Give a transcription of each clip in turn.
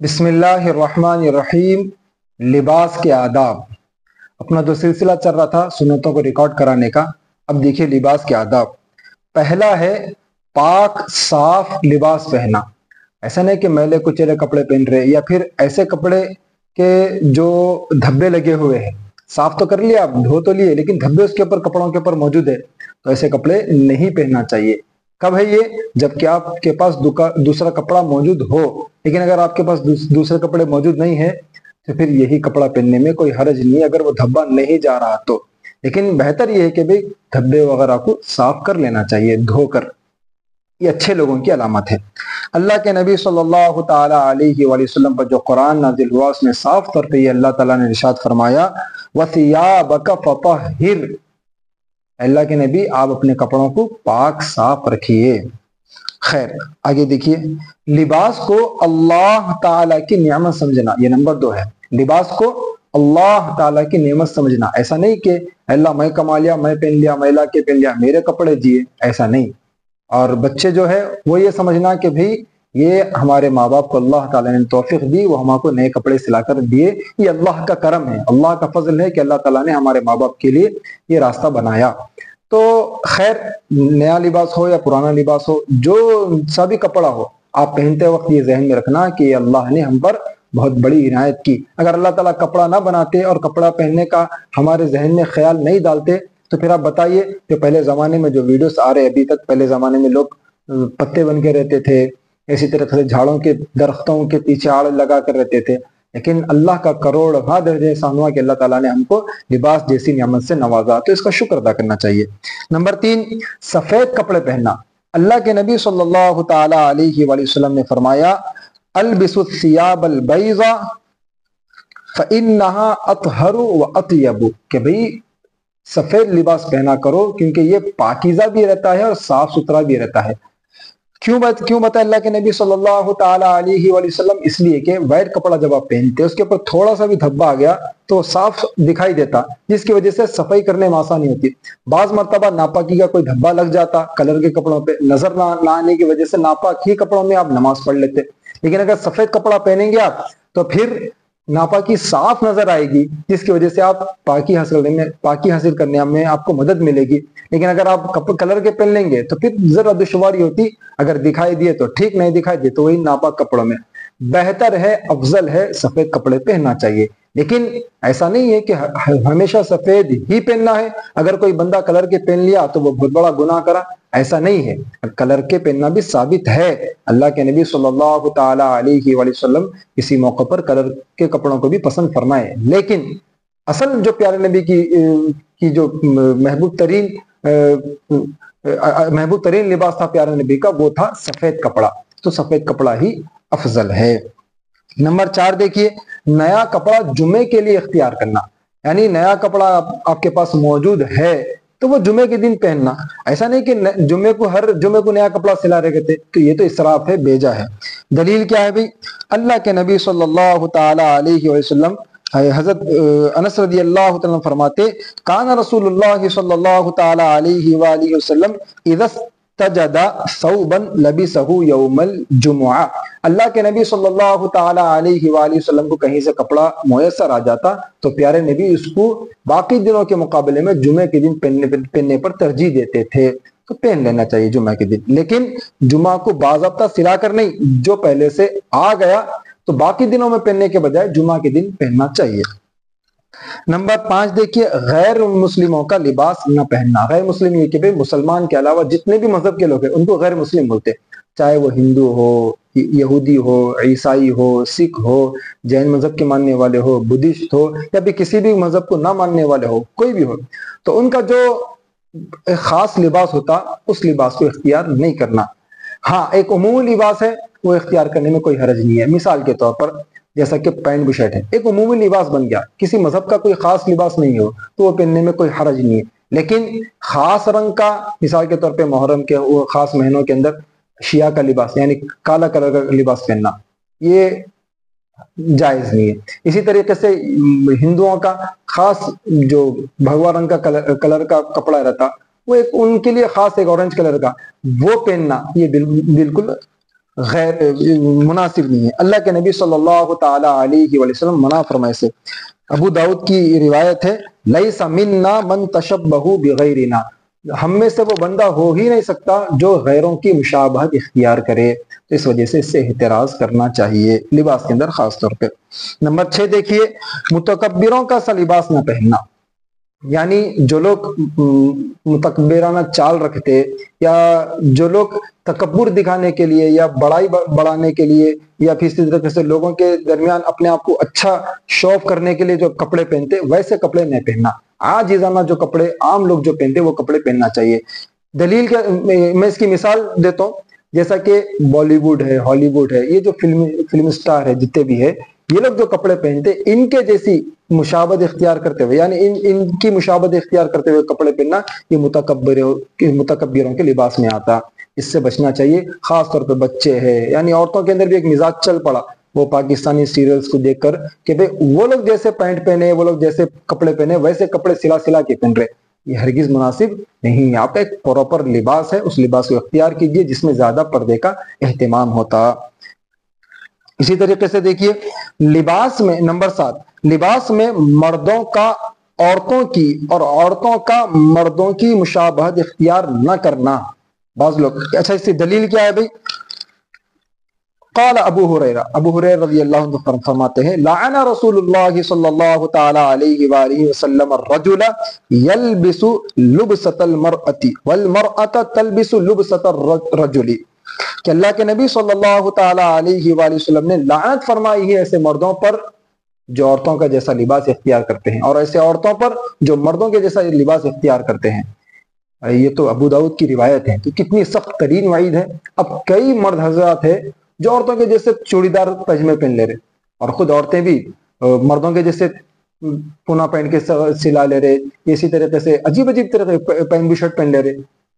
बिस्मिल्लाहिर्रहमानिर्रहीम। लिबास के आदाब। अपना जो सिलसिला चल रहा था सुन्नतों को रिकॉर्ड कराने का, अब देखिए लिबास के आदाब। पहला है पाक साफ लिबास पहनना। ऐसा नहीं कि मैले कुचेले कपड़े पहन रहे या फिर ऐसे कपड़े के जो धब्बे लगे हुए हैं। साफ तो कर लिया, आप धो तो लिए, लेकिन धब्बे उसके ऊपर कपड़ों के ऊपर मौजूद है, तो ऐसे कपड़े नहीं पहनना चाहिए। कब है ये? जबकि आपके पास दूसरा कपड़ा मौजूद हो। लेकिन अगर आपके पास दूसरे कपड़े मौजूद नहीं है तो फिर यही कपड़ा पहनने में कोई हर्ज नहीं है, अगर वो धब्बा नहीं जा रहा तो। लेकिन बेहतर ये है कि भाई धब्बे वगैरह को साफ कर लेना चाहिए धोकर। ये अच्छे लोगों की अलामत है। अल्लाह के नबी सल्लल्लाहु ताला अलैहि वसल्लम पर जो कुरान नाजिल हुआ उसमें साफ तौर पे अल्लाह ताला ने इरशाद फरमाया, वसियाबक फतहिर। अल्लाह के नबी आप अपने कपड़ों को पाक साफ रखिए। खैर आगे देखिए, लिबास को अल्लाह ताला की नियामत समझना, ये नंबर 2 है। लिबास को अल्लाह ताला की नियामत समझना। ऐसा नहीं कि अल्लाह मैं कमा लिया, मैं पहन लिया, मैं ला के पहन लिया, मेरे कपड़े दिए, ऐसा नहीं। और बच्चे जो है वो ये समझना कि भाई ये हमारे माँ बाप को अल्लाह ताला ने तौफीक दी, वो हमको नए कपड़े सिलाकर दिए, ये अल्लाह का करम है, अल्लाह का फजल है कि अल्लाह ताला ने हमारे माँ बाप के लिए ये रास्ता बनाया। तो खैर नया लिबास हो या पुराना लिबास हो, जो सा भी कपड़ा हो, आप पहनते वक्त ये जहन में रखना कि अल्लाह ने हम पर बहुत बड़ी इनायत की। अगर अल्लाह ताला कपड़ा ना बनाते और कपड़ा पहनने का हमारे जहन में ख्याल नहीं डालते तो फिर आप बताइए कि पहले ज़माने में जो वीडियोस आ रहे अभी तक, पहले ज़माने में लोग पत्ते बन के रहते थे, इसी तरह से झाड़ों के दरख्तों के पीछे आड़ लगा कर रहते थे। लेकिन अल्लाह का करोड़ों दर्जे एहसान हुआ कि अल्लाह ताला ने हमको लिबास जैसी नियामत से नवाजा, तो इसका शुक्र अदा करना चाहिए। नंबर 3, सफेद कपड़े पहनना। अल्लाह के नबी सल्लल्लाहु ताला अलैहि वसल्लम ने फरमाया, अल्बिसुस सियाबल बैज़ा फइन्नहा अतहरु व अतयबु, कि भाई सफेद लिबास पहना करो क्योंकि ये पाकीज़ा भी रहता है और साफ सुथरा भी रहता है। क्यों बताया अल्लाह के नबी सल्लल्लाहु ताला अलैहि वसल्लम? इसलिए कि वाइट कपड़ा जब आप पहनते हैं उसके ऊपर थोड़ा सा भी धब्बा आ गया तो साफ दिखाई देता, जिसकी वजह से सफाई करने में आसानी होती। बाज मर्तबा नापाकी का कोई धब्बा लग जाता कलर के कपड़ों पे, नजर ना आने की वजह से नापाक ही कपड़ों में आप नमाज पढ़ लेते। लेकिन अगर सफेद कपड़ा पहनेंगे आप तो फिर नापाकी साफ नजर आएगी, जिसकी वजह से आप पाकी हासिल करने में आपको मदद मिलेगी। लेकिन अगर आप कलर के पहन लेंगे तो फिर जरा दुश्वारी होती, अगर दिखाई दिए तो ठीक, नहीं दिखाई दिए तो वही नापाक कपड़ों में। बेहतर है, अफजल है सफेद कपड़े पहनना चाहिए। लेकिन ऐसा नहीं है कि हमेशा सफेद ही पहनना है। अगर कोई बंदा कलर के पहन लिया तो वो बहुत बड़ा गुनाह करा, ऐसा नहीं है। कलर के पहनना भी साबित है। अल्लाह के नबी सल्लल्लाहु ताला अलैहि वसल्लम किसी मौके पर कलर के कपड़ों को भी पसंद फरमाए। लेकिन असल जो प्यारे नबी की जो महबूब तरीन लिबास था प्यारे नबी का, वो था सफेद कपड़ा। तो सफेद कपड़ा ही अफजल है। नंबर 4 देखिए, नया कपड़ा जुमे के लिए इख्तियार करना। यानी नया कपड़ा आपके पास मौजूद है तो वो जुमे के दिन पहनना। ऐसा नहीं कि हर जुमे को नया कपड़ा सिला रहे थे, तो ये तो इसराफ है, बेजा है। दलील क्या है भाई? अल्लाह के नबी सल्लल्लाहु ताला अलैहि वसल्लम हज़रत अनस रज़ियल्लाहु तआला फरमाते, काना रसूलुल्लाह सल्लल्लाहु ताला अलैहि वसल्लम इज़ा तजदा सौबन लबिसहु यौमल जुमुआ। अल्लाह के नबी सल्लल्लाहु ताला अलैहि वसल्लम को कहीं से कपड़ा मुयस्सर आ जाता तो प्यारे नबी उसको बाकी दिनों के मुकाबले में जुमे के दिन पहनने पर तरजीह देते थे। तो पहन लेना चाहिए जुमा के दिन, लेकिन जुमा को बाज़ाब्ता सिला कर नहीं, जो पहले से आ गया तो बाकी दिनों में पहनने के बजाय जुमा के दिन पहनना चाहिए। नंबर 5 देखिए, गैर मुस्लिमों का लिबास न पहनना। गैर मुस्लिम ये कि भाई मुसलमान के अलावा जितने भी मजहब के लोग हैं उनको गैर मुस्लिम बोलते हैं, चाहे वो हिंदू हो, यहूदी हो, ईसाई हो, सिख हो, जैन मजहब के मानने वाले हो, बुद्धिस्ट हो, या भी किसी भी मजहब को ना मानने वाले हो, कोई भी हो, तो उनका जो खास लिबास होता उस लिबास को इख्तियार नहीं करना। ہاں ایک عمومی لباس ہے وہ اختیار کرنے میں کوئی حرج نہیں ہے. مثال کے طور پر جیسا کہ پینٹ بشرٹ ہے ایک عمومی لباس بن گیا, کسی مذہب کا کوئی خاص لباس نہیں ہو تو وہ پہننے میں کوئی حرج نہیں ہے. لیکن خاص رنگ کا, مثال کے طور پہ محرم کے وہ خاص مہینوں کے اندر شیعہ کا لباس یعنی کالا کلر کا لباس پہننا یہ جائز نہیں ہے. اسی طریقے سے ہندوؤں کا خاص جو بھگوا رنگ کا کلر کا کپڑا رہتا وہ ایک ان کے لیے خاص ایک اورنج کلر کا وہ پہننا یہ بالکل غیر مناسب نہیں ہے. اللہ کے نبی صلی اللہ تعالی علیہ وسلم منع فرمائے سے. ابو داؤد کی روایت ہے لیس منا من تشبہ بغیرنا, ہم میں سے وہ بندہ ہو ہی نہیں سکتا جو غیروں کی مشابہت اختیار کرے. تو اس وجہ سے اس سے احتراز کرنا چاہیے لباس کے اندر خاص طور پہ. نمبر 6 دیکھیے متکبروں کا سا لباس نہ پہننا, یعنی جو لوگ متکبرانہ چال رکھتے یا جو لوگ تکبر دکھانے کے لیے یا بڑائی بڑھانے کے لیے یا پھر اسی طریقے سے لوگوں کے درمیان اپنے آپ کو اچھا شو آف کرنے کے لیے جو کپڑے پہنتے ویسے کپڑے نہیں پہننا. عاجزانہ جو کپڑے عام لوگ جو پہنتے وہ کپڑے پہننا چاہیے. دلیل کے میں اس کی مثال دیتا ہوں, جیسا کہ بالی ووڈ ہے, ہالی ووڈ ہے, یہ جو فلم اسٹار ہے جتنے بھی ہے یہ لوگ جو کپڑے پہنتے ان کے جیسی مشابہت اختیار کرتے ہوئے یعنی ان کی مشابہت اختیار کرتے ہوئے کپڑے پہننا یہ متکبروں کے لباس میں آتا. اس سے بچنا چاہیے. خاص طور پہ بچے ہیں یعنی عورتوں کے اندر بھی ایک مزاج چل پڑا وہ پاکستانی سیریلز کو دیکھ کر کہ بھئی وہ لوگ جیسے پینٹ پہنے وہ لوگ جیسے کپڑے پہنے ویسے کپڑے سلا کے پہن رہے, یہ ہرگز مناسب نہیں ہے. آپ کا ایک پراپر لباس ہے, اس لباس کو اختیار کیجئے جس میں زیادہ پردے کا اہتمام ہوتا. اسی طریقے سے دیکھیے لباس میں نمبر 7 لباس میں مردوں کا عورتوں کی اور عورتوں کا مردوں کی مشابہت اختیار نہ کرنا. بعض لوگ اچھا اس کی دلیل کیا ہے بھئی؟ قال ابو ہریرہ رضی اللہ عنہ فرماتے ہیں لعن رسول اللہ صلی اللہ تعالی علیہ وآلہ وسلم الرجل یلبس لبسۃ المرأة والمرأة تلبس لبسۃ الرجل, کہ اللہ کے نبی صلی اللہ تعالی علیہ وآلہ وسلم نے لعنت فرمائی ہے ایسے مردوں پر جو عورتوں کا جیسا لباس اختیار کرتے ہیں اور ایسے عورتوں پر جو مردوں کے جیسا لباس اختیار کرتے ہیں. یہ تو ابو داؤد کی روایت ہے, تو کتنی سخت ترین وعید ہے. اب کئی مرد حضرات ہیں جو عورتوں کے جیسے چوڑی دار پجمے پہن لے رہے اور خود عورتیں بھی مردوں کے جیسے پونا پہن کے سلا لے رہے, اسی طریقے سے عجیب طریقے پینٹ بھی شرٹ پہن لے رہے.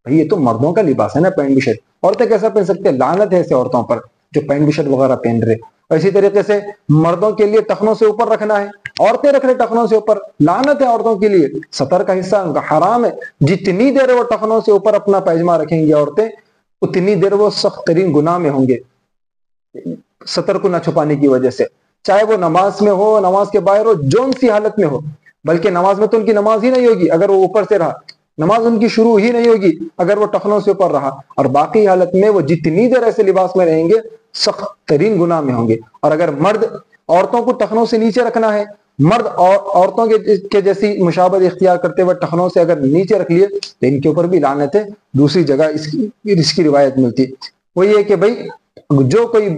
بھئی یہ تو مردوں کا لباس ہے نا پینٹ بھی شرٹ, عورتیں کیسا پہن سکتے ہیں؟ لعنت ہے ایسے عورتوں پر جو پینٹ بھی شرٹ وغیرہ پہن رہے. اور اسی طریقے سے مردوں کے لیے ٹخنوں سے اوپر رکھنا ہے, عورتیں رکھ رہے ٹخنوں سے اوپر, لعنت ہے عورتوں کے لیے. سطر کا حصہ ان کا حرام ہے. جتنی دیر وہ ٹخنوں سے اوپر اپنا پیجامہ رکھیں گی عورتیں اتنی دیر وہ سخت ترین گناہ میں ہوں گے سطر کو نہ چھپانے کی وجہ سے, چاہے وہ نماز میں ہو نماز کے باہر ہو جون سی حالت میں ہو. بلکہ نماز میں تو ان کی نماز ہی نہیں ہوگی اگر وہ اوپر سے رہا, نماز ان کی شروع ہی نہیں ہوگی اگر وہ ٹخنوں سے اوپر رہا, اور باقی حالت میں وہ جتنی دیر ایسے لباس میں رہیں گے سخت ترین گناہ میں ہوں گے. اور اگر مرد عورتوں کو ٹخنوں سے نیچے رکھنا ہے, مرد عورتوں کے جیسی مشابہت اختیار کرتے ہوئے ٹخنوں سے اگر نیچے رکھ لیے تو ان کے اوپر بھی لعنت ہے. دوسری جگہ اس کی روایت ملتی وہ یہ کہ بھئی جو کوئی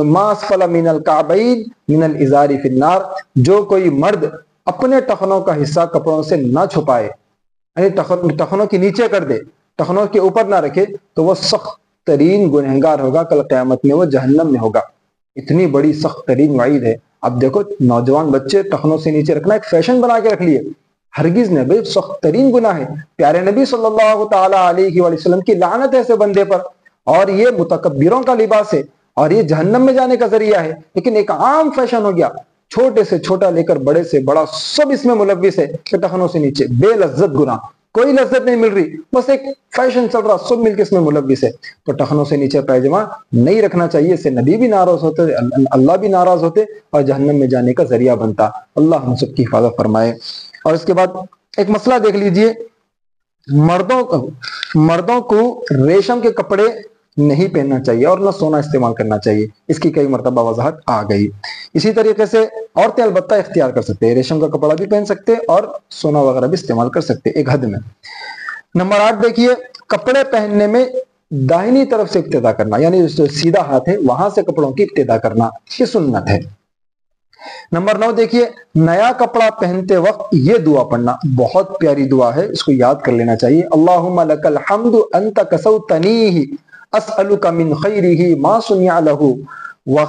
ما اسفل من الکعبین من الازار فی النار, جو کوئی مرد اپنے ٹخنوں کا حصہ کپڑوں سے نہ چھپائے یعنی ٹخنوں کے نیچے کر دے, ٹخنوں کے اوپر نہ رکھے تو وہ سخت ترین گنہگار ہوگا, کل قیامت میں وہ جہنم میں ہوگا. اتنی بڑی سخت ترین وعید ہے. اب دیکھو نوجوان بچے ٹخنوں سے نیچے رکھنا ایک فیشن بنا کے رکھ لیے, ہرگز نہیں بھائی, سخت ترین گناہ ہے. پیارے نبی صلی اللہ تعالی علیہ وآلہ وسلم کی لعنت ہے ایسے بندے پر, اور یہ متکبروں کا لباس ہے اور یہ جہنم میں جانے کا ذریعہ ہے. لیکن ایک عام فیشن ہو گیا, چھوٹے سے چھوٹا لے کر بڑے سے بڑا سب اس میں ملوث ہے کہ ٹخنوں سے نیچے بے لذت گناہ, کوئی لذت نہیں مل رہی, بس ایک فیشن چل رہا, سب مل کے اس میں ملوث ہے. تو ٹخنوں سے نیچے پیجامہ نہیں رکھنا چاہیے, اس سے نبی بھی ناراض ہوتے, اللہ بھی ناراض ہوتے اور جہنم میں جانے کا ذریعہ بنتا. اللہ ہم سب کی حفاظت فرمائے. اور اس کے بعد ایک مسئلہ دیکھ لیجئے, مردوں کو ریشم کے کپڑے نہیں پہننا چاہیے اور نہ سونا استعمال کرنا چاہیے. اس کی کئی مرتبہ وضاحت آ گئی. اسی طریقے سے عورتیں البتہ اختیار کر سکتے ہیں, ریشم کا کپڑا بھی پہن سکتے اور سونا وغیرہ بھی استعمال کر سکتے ایک حد میں. نمبر 8 دیکھیے کپڑے پہننے میں داہنی طرف سے ابتدا کرنا, یعنی جو سیدھا ہاتھ ہے وہاں سے کپڑوں کی ابتدا کرنا, یہ سنت ہے. نمبر 9 دیکھیے نیا کپڑا پہنتے وقت یہ دعا پڑھنا, بہت پیاری دعا ہے, اس کو یاد کر لینا چاہیے. اللہم لک الحمد انت کسوتنیہ अस्अलुका मिन खैरिही मा सुनिअ लहू व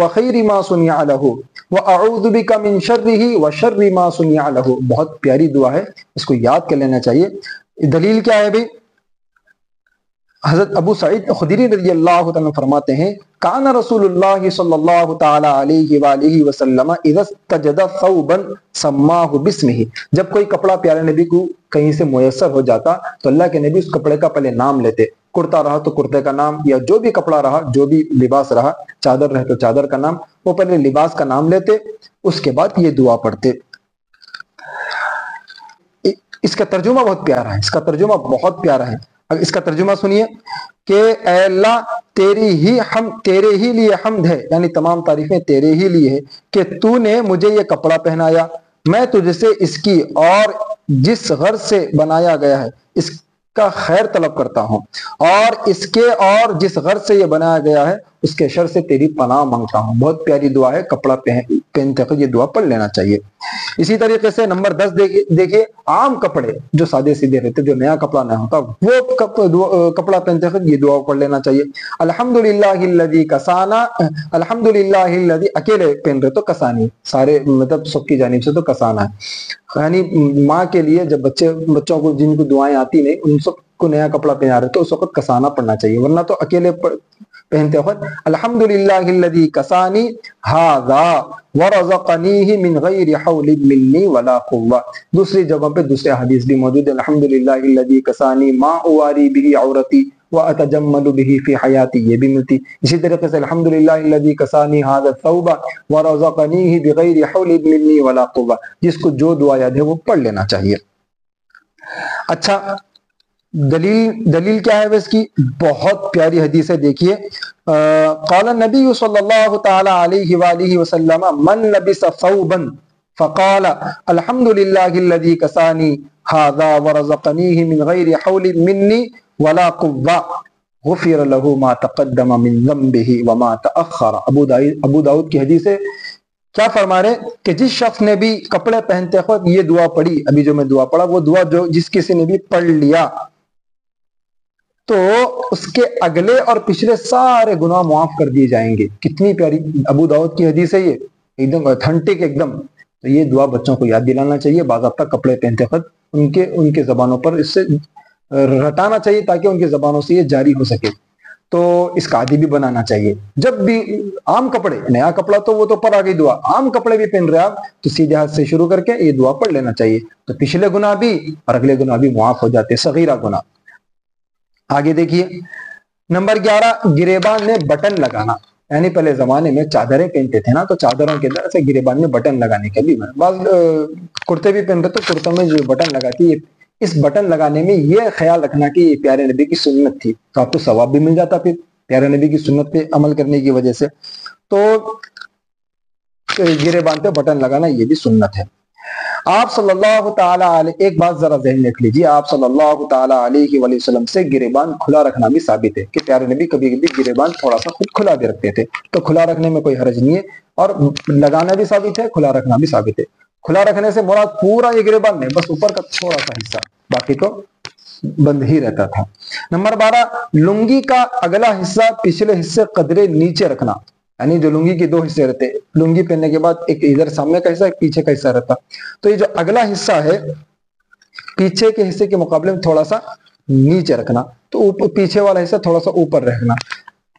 खैरि मा सुनिअ लहू व अऊज़ु बिका मिन शर्रिही व शर्रि मा सुनिअ लहू। बहुत प्यारी दुआ है, इसको याद कर लेना चाहिए। दलील क्या है भाई? हज़रत अबू सईद खुदरी रज़ियल्लाहु तआला फरमाते हैं, काना रसूलुल्लाह सल्लल्लाहु तआला अलैहि वसल्लम इज़ा इस्तजदा सौबन सम्माहु बिस्मिही। जब कोई कपड़ा प्यारे नबी को कहीं से मुयस्सर हो जाता तो अल्लाह के नबी उस कपड़े का पहले नाम लेते। कुर्ता रहा तो कुर्ते का नाम, या जो भी कपड़ा रहा, जो भी लिबास रहा, चादर रहे तो चादर का नाम, वो पहले लिबास का नाम लेते, उसके बाद ये दुआ पढ़ते। इसका तर्जुमा बहुत प्यारा है, इसका तर्जुमा बहुत प्यारा है। इसका तर्जुमा सुनिए कि ऐ अल्लाह तेरे ही लिए हम्द है, यानी तमाम तारीफें तेरे ही लिए है कि तूने मुझे ये कपड़ा पहनाया, मैं तुझसे इसकी और जिस गर्ज से बनाया गया है इसका खैर तलब करता हूँ, और इसके और जिस गर्ज से ये बनाया गया है उसके शर से तेरी पनाह मांगता हूँ। बहुत प्यारी दुआ है, कपड़ा पहनते वक्त ये दुआ पढ़ लेना चाहिए। इसी तरीके से नंबर 10 देखिए, आम कपड़े जो सादे सीधे रहते, जो नया कपड़ा नहीं होता, वो कपड़ा पहनते वक्त ये दुआ पढ़ लेना चाहिए। अल्हम्दुलिल्लाहिल्लज़ी कसाना, अल्हम्दुलिल्लाहिल्लज़ी, अकेले पहन रहे तो कसानी, सारे मतलब सबकी जानिब से तो कसाना है, यानी माँ के लिए जब बच्चों को जिनको दुआएं आती नहीं, उन सबको नया कपड़ा पहना रहे तो उस वक्त कसाना पढ़ना चाहिए, वरना तो अकेले पहनते वक्त अल्हम्दुलिल्लाहिल्लज़ी कसानी हाज़ा व रज़क़नीही मिन गैरि हौलिन मिन्नी वला कुव्वा। दूसरी जगह पे दूसरे हदीस भी मौजूद है, अल्हम्दुलिल्लाहिल्लज़ी कसानी मा उवारी बिही औरती व अतजम्मलु बिही फी हयाती, ये भी मिलती। इसी तरीके से अल्हम्दुलिल्लाहिल्लज़ी कसानी हाज़ा तौबा व रज़क़नीही बिगैरि हौलिन मिन्नी वला कुव्वा। जिसको जो दुआ याद है वो पढ़ लेना चाहिए। अच्छा, दलील क्या है इसकी? बहुत प्यारी हदीस है, देखिए, क़ाल नबी सल्लल्लाहु तआला अलैहि वसल्लम मन लबिस सौबन फ़क़ाल अल्हम्दुलिल्लाहिल्लज़ी कसानी हाज़ा व रज़क़नीही मिन गैरि हौलिन मिन्नी वला कुव्वा गुफ़िर लहू मा तक़द्दम मिन ज़ंबिही व मा तअख़्ख़र। अबू दाऊद की हदीस है। क्या फरमा रहे कि जिस शख्स ने भी कपड़े पहनते वक्त ये दुआ पढ़ी, अभी जो मैं दुआ पढ़ा, वो दुआ जो जिस किसी ने भी पढ़ लिया तो उसके अगले और पिछले सारे गुनाह माफ कर दिए जाएंगे। कितनी प्यारी अबू दाऊद की हदीस है ये, एकदम ऑथेंटिक एकदम। तो ये दुआ बच्चों को याद दिलाना चाहिए, बाज़ाब्ता कपड़े पहनते वक्त उनके जबानों पर इससे रटाना चाहिए ताकि उनकी जबानों से ये जारी हो सके। तो इसका आदि भी बनाना चाहिए। जब भी आम कपड़े, नया कपड़ा तो वो तो पर आ गई दुआ, आम कपड़े भी पहन रहे आप तो सीधे हाथ से शुरू करके ये दुआ पढ़ लेना चाहिए, तो पिछले गुनाह भी और अगले गुनाह भी मुआफ हो जाते, सगीरा गुनाह। आगे देखिए, नंबर 11, गिरेबान में बटन लगाना। यानी पहले जमाने में चादरें पहनते थे ना, तो चादरों के अंदर से गिरेबान में बटन लगाने के भी बाद कुर्ते भी पहनते तो कुर्तों में जो बटन लगाती है, इस बटन लगाने में ये ख्याल रखना कि ये प्यारे नबी की सुन्नत थी, तो आपको सवाब भी मिल जाता फिर प्यारे नबी की सुन्नत पे अमल करने की वजह से। तो गिरेबान पे बटन लगाना ये भी सुन्नत है। आप सल्लल्लाहु ताला अलैहि, एक बात जरा ज़हन रख लीजिए, आप सल्लल्लाहु ताला अलैहि वसल्लम से गिरेबान खुला रखना भी साबित है कि प्यारे नबी कभी कभी गिरेबान थोड़ा सा खुद खुला भी रखते थे, तो खुला रखने में कोई हर्ज नहीं है, और लगाना भी साबित है, खुला रखना भी साबित है। खुला रखने से मुराद पूरा ये गिरेबान नहीं, बस ऊपर का थोड़ा सा हिस्सा, बाकी तो बंद ही रहता था। नंबर 12, लुंगी का अगला हिस्सा पिछले हिस्से कदरे नीचे रखना। यानी जो लुंगी के दो हिस्से रहते, लुंगी पहनने के बाद एक इधर सामने का हिस्सा, एक पीछे का हिस्सा रहता, तो ये जो अगला हिस्सा है पीछे के हिस्से के मुकाबले में थोड़ा सा नीचे रखना, तो पीछे वाला हिस्सा थोड़ा सा ऊपर रखना।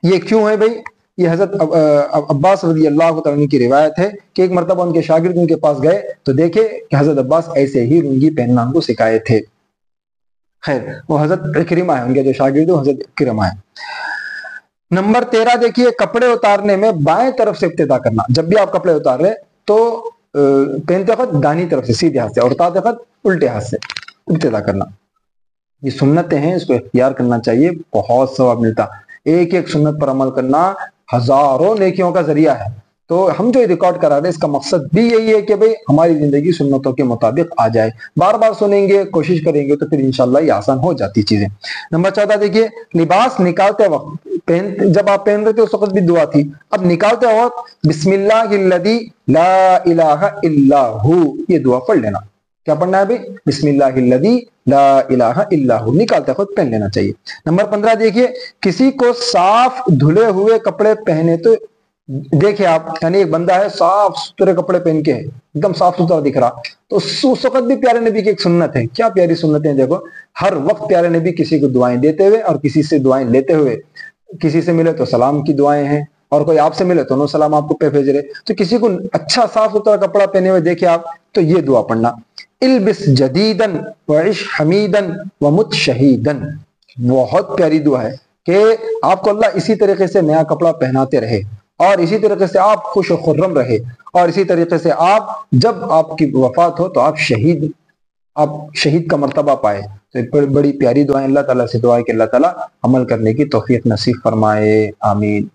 ये क्यों है भाई? ये हजरत अब्बास रज़ियल्लाहु तआला की रिवायत है कि एक मरतबा उनके शागिर्द उनके पास गए तो देखे कि हजरत अब्बास ऐसे ही लुंगी पहनना उनको सिखाए थे। खैर, वो हजरत इकरिमा है, उनके जो शागिर्द हजरत इकरिमा है। नंबर 13 देखिए, कपड़े उतारने में बाएं तरफ से इब्तिदा करना। जब भी आप कपड़े उतार रहे तो पहनते वक्त दाहिनी तरफ से सीधे हाथ से, और उतारते वक्त उल्टे हाथ से इब्तिदा करना। ये सुन्नतें हैं, इसको इख्तियार करना चाहिए, बहुत सवाब मिलता। एक एक सुन्नत पर अमल करना हजारों नेकियों का जरिया है। तो हम जो रिकॉर्ड करा रहे हैं इसका मकसद भी यही है कि भाई हमारी जिंदगी सुन्नतों के मुताबिक आ जाए। बार बार सुनेंगे, कोशिश करेंगे तो फिर इंशाल्लाह ये आसान हो जाती चीजें। नंबर 14 देखिए, लिबास निकालते वक्त, जब आप पहन रहे थे उस वक्त भी दुआ थी, अब निकालते वक्त बिस्मिल्लाहिल्लज़ी ला इलाहा इल्ला हु, ये दुआ पढ़ लेना। क्या पढ़ना है भाई? बिस्मिल्लाहिल्लज़ी ला इलाहा इल्ला हु, निकालते खुद पहन लेना चाहिए। नंबर 15 देखिए, किसी को साफ धुले हुए कपड़े पहने तो देखिए आप, यानी एक बंदा है साफ सुथरे कपड़े पहन के है, एकदम साफ सुथरा दिख रहा, तो उस वक्त भी प्यारे नबी की एक सुन्नत है। क्या प्यारी सुन्नत है? देखो, हर वक्त प्यारे नबी किसी को दुआएं देते हुए और किसी से दुआएं लेते हुए, किसी से मिले तो सलाम की दुआएं हैं, और कोई आपसे मिले तो नो सलाम आपको पे भेज रहे। तो किसी को अच्छा साफ सुथरा कपड़ा पहने हुए देखिए आप, तो ये दुआ पढ़ना, इल्बिस जदीदन व इश हमीदन व मुत शहीदन। बहुत प्यारी दुआ है कि आपको अल्लाह इसी तरीके से नया कपड़ा पहनाते रहे, और इसी तरीके से आप खुश खुर्रम रहे, और इसी तरीके से आप जब आपकी वफात हो तो आप शहीद का मर्तबा पाए। तो बड़ी प्यारी दुआएं, अल्लाह ताला से दुआ है कि अल्लाह ताला अमल करने की तौफीक नसीब फरमाए, आमीन।